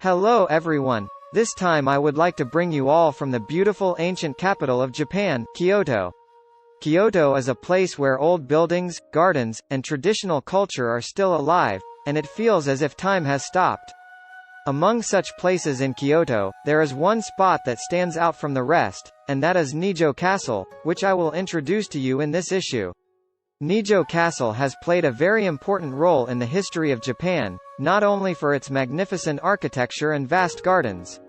Hello everyone. This time I would like to bring you all from the beautiful ancient capital of Japan, Kyoto. Kyoto is a place where old buildings, gardens, and traditional culture are still alive, and it feels as if time has stopped. Among such places in Kyoto, there is one spot that stands out from the rest, and that is Nijo Castle, which I will introduce to you in this issue. Nijo Castle has played a very important role in the history of Japan, not only for its magnificent architecture and vast gardens.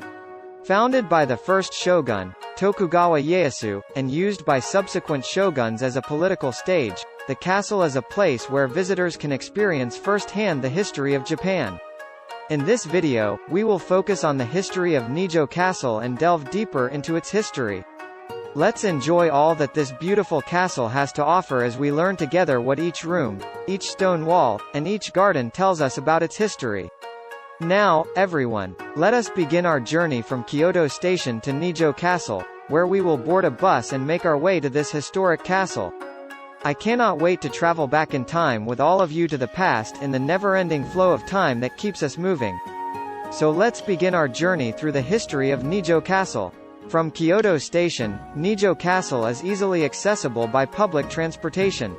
Founded by the first shogun, Tokugawa Ieyasu, and used by subsequent shoguns as a political stage, the castle is a place where visitors can experience firsthand the history of Japan. In this video, we will focus on the history of Nijo Castle and delve deeper into its history. Let's enjoy all that this beautiful castle has to offer as we learn together what each room, each stone wall, and each garden tells us about its history. Now, everyone, let us begin our journey from Kyoto Station to Nijo Castle, where we will board a bus and make our way to this historic castle. I cannot wait to travel back in time with all of you to the past in the never-ending flow of time that keeps us moving. So let's begin our journey through the history of Nijo Castle. From Kyoto Station, Nijo Castle is easily accessible by public transportation.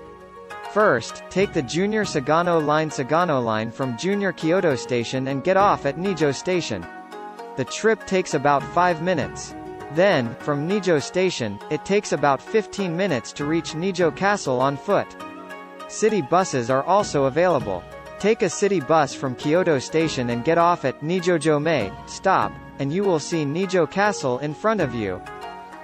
First, take the Junior Sagano Line from Junior Kyoto Station and get off at Nijo Station. The trip takes about 5 minutes. Then, from Nijo Station, it takes about 15 minutes to reach Nijo Castle on foot. City buses are also available. Take a city bus from Kyoto Station and get off at Nijojome stop, and you will see Nijo Castle in front of you.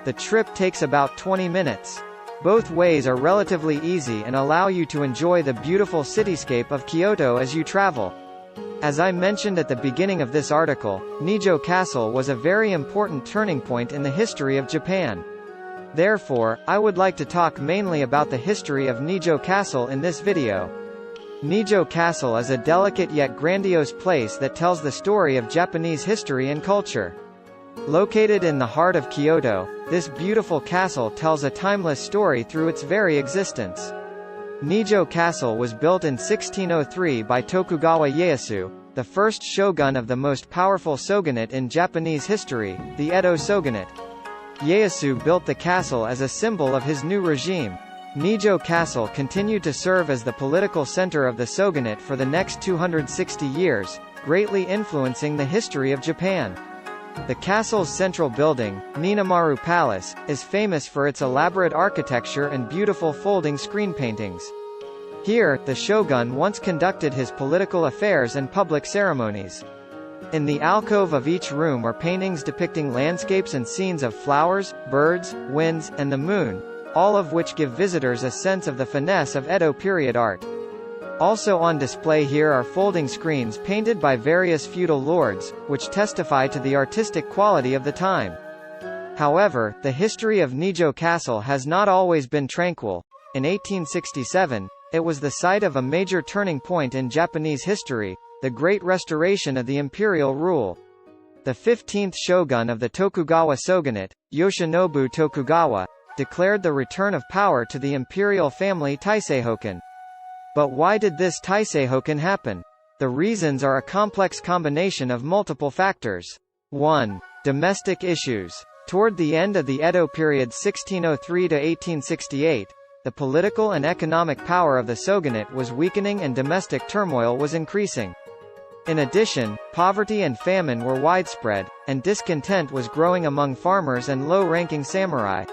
The trip takes about 20 minutes. Both ways are relatively easy and allow you to enjoy the beautiful cityscape of Kyoto as you travel. As I mentioned at the beginning of this article, Nijo Castle was a very important turning point in the history of Japan. Therefore, I would like to talk mainly about the history of Nijo Castle in this video. Nijo Castle is a delicate yet grandiose place that tells the story of Japanese history and culture. Located in the heart of Kyoto, this beautiful castle tells a timeless story through its very existence. Nijo Castle was built in 1603 by Tokugawa Ieyasu, the first shogun of the most powerful shogunate in Japanese history, the Edo Shogunate. Ieyasu built the castle as a symbol of his new regime. Nijo Castle continued to serve as the political center of the shogunate for the next 260 years, greatly influencing the history of Japan. The castle's central building, Ninamaru Palace, is famous for its elaborate architecture and beautiful folding screen paintings. Here, the shogun once conducted his political affairs and public ceremonies. In the alcove of each room are paintings depicting landscapes and scenes of flowers, birds, winds, and the moon, all of which give visitors a sense of the finesse of Edo period art. Also on display here are folding screens painted by various feudal lords, which testify to the artistic quality of the time. However, the history of Nijo Castle has not always been tranquil. In 1867, it was the site of a major turning point in Japanese history, the Great Restoration of the imperial rule. The 15th shogun of the Tokugawa Shogunate, Yoshinobu Tokugawa, declared the return of power to the imperial family Taisei Houkan. But why did this Taisei Houkan happen? The reasons are a complex combination of multiple factors. 1. Domestic issues. Toward the end of the Edo period 1603 to 1868, the political and economic power of the shogunate was weakening and domestic turmoil was increasing. In addition, poverty and famine were widespread, and discontent was growing among farmers and low-ranking samurai.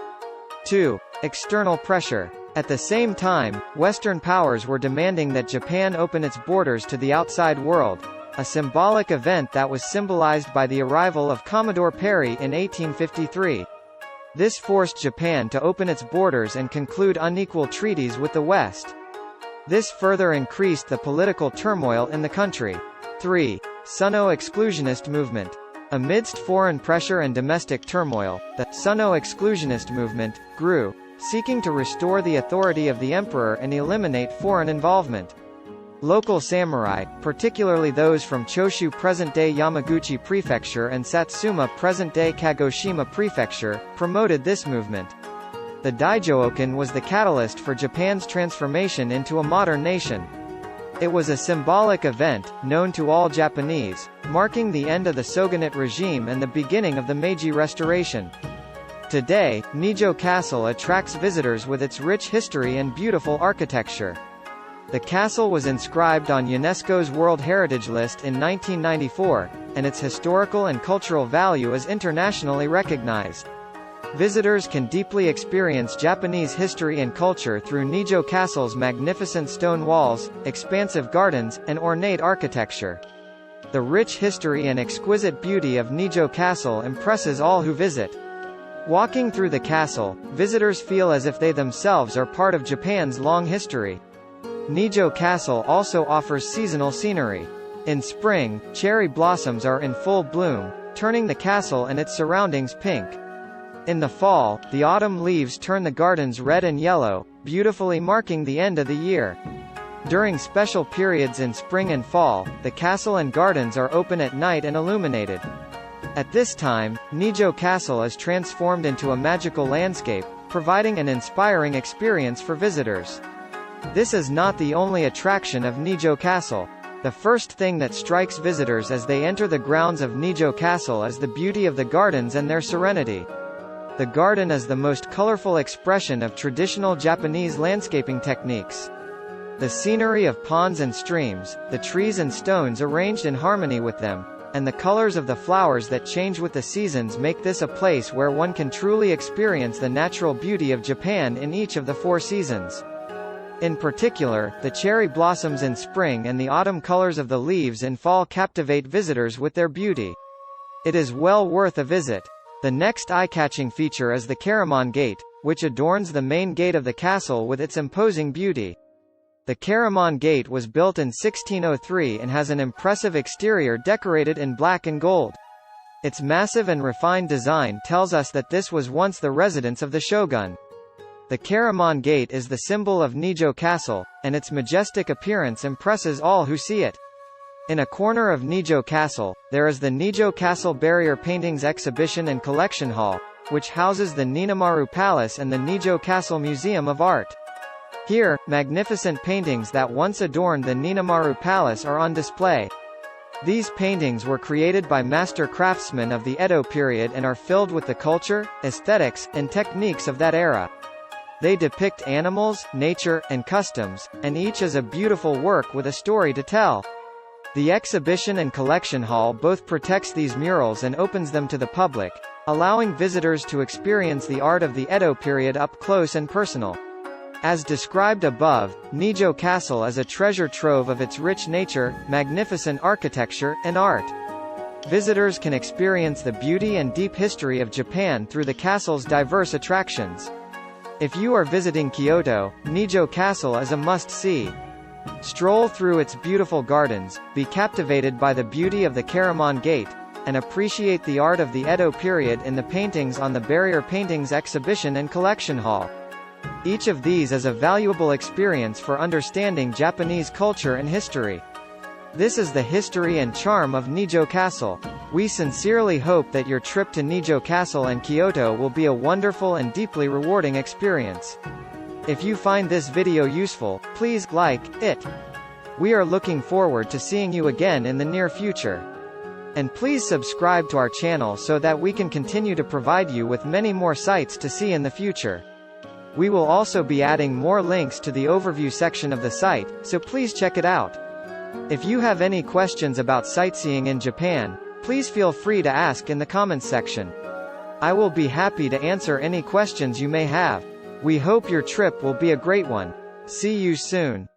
2. External pressure. At the same time, Western powers were demanding that Japan open its borders to the outside world, a symbolic event that was symbolized by the arrival of Commodore Perry in 1853. This forced Japan to open its borders and conclude unequal treaties with the West. This further increased the political turmoil in the country. 3. Sunno exclusionist movement. Amidst foreign pressure and domestic turmoil, the Sunno exclusionist movement grew, seeking to restore the authority of the emperor and eliminate foreign involvement. Local samurai, particularly those from Choshu present-day Yamaguchi Prefecture and Satsuma present-day Kagoshima Prefecture, promoted this movement. The Daijōokan was the catalyst for Japan's transformation into a modern nation. It was a symbolic event, known to all Japanese, marking the end of the Shogunate regime and the beginning of the Meiji Restoration. Today, Nijo Castle attracts visitors with its rich history and beautiful architecture. The castle was inscribed on UNESCO's World Heritage List in 1994, and its historical and cultural value is internationally recognized. Visitors can deeply experience Japanese history and culture through Nijo Castle's magnificent stone walls, expansive gardens, and ornate architecture. The rich history and exquisite beauty of Nijo Castle impresses all who visit. Walking through the castle, visitors feel as if they themselves are part of Japan's long history. Nijo Castle also offers seasonal scenery. In spring, cherry blossoms are in full bloom, turning the castle and its surroundings pink. In the fall, the autumn leaves turn the gardens red and yellow, beautifully marking the end of the year. During special periods in spring and fall, the castle and gardens are open at night and illuminated. At this time, Nijo Castle is transformed into a magical landscape, providing an inspiring experience for visitors. This is not the only attraction of Nijo Castle. The first thing that strikes visitors as they enter the grounds of Nijo Castle is the beauty of the gardens and their serenity. The garden is the most colorful expression of traditional Japanese landscaping techniques. The scenery of ponds and streams, the trees and stones arranged in harmony with them, and the colors of the flowers that change with the seasons make this a place where one can truly experience the natural beauty of Japan in each of the 4 seasons. In particular, the cherry blossoms in spring and the autumn colors of the leaves in fall captivate visitors with their beauty. It is well worth a visit. The next eye-catching feature is the Karaman Gate, which adorns the main gate of the castle with its imposing beauty. The Karaman Gate was built in 1603 and has an impressive exterior decorated in black and gold. Its massive and refined design tells us that this was once the residence of the shogun. The Karaman Gate is the symbol of Nijo Castle, and its majestic appearance impresses all who see it. In a corner of Nijo Castle, there is the Nijo Castle Barrier Paintings Exhibition and Collection Hall, which houses the Ninamaru Palace and the Nijo Castle Museum of Art. Here, magnificent paintings that once adorned the Ninamaru Palace are on display. These paintings were created by master craftsmen of the Edo period and are filled with the culture, aesthetics, and techniques of that era. They depict animals, nature, and customs, and each is a beautiful work with a story to tell. The exhibition and collection hall both protects these murals and opens them to the public, allowing visitors to experience the art of the Edo period up close and personal. As described above, Nijo Castle is a treasure trove of its rich nature, magnificent architecture, and art. Visitors can experience the beauty and deep history of Japan through the castle's diverse attractions. If you are visiting Kyoto, Nijo Castle is a must-see. Stroll through its beautiful gardens, be captivated by the beauty of the Karaman Gate, and appreciate the art of the Edo period in the paintings on the Barrier Paintings Exhibition and Collection Hall. Each of these is a valuable experience for understanding Japanese culture and history. This is the history and charm of Nijo Castle. We sincerely hope that your trip to Nijo Castle and Kyoto will be a wonderful and deeply rewarding experience. If you find this video useful, please like it. We are looking forward to seeing you again in the near future. And please subscribe to our channel so that we can continue to provide you with many more sites to see in the future. We will also be adding more links to the overview section of the site, so please check it out. If you have any questions about sightseeing in Japan, please feel free to ask in the comments section. I will be happy to answer any questions you may have. We hope your trip will be a great one. See you soon.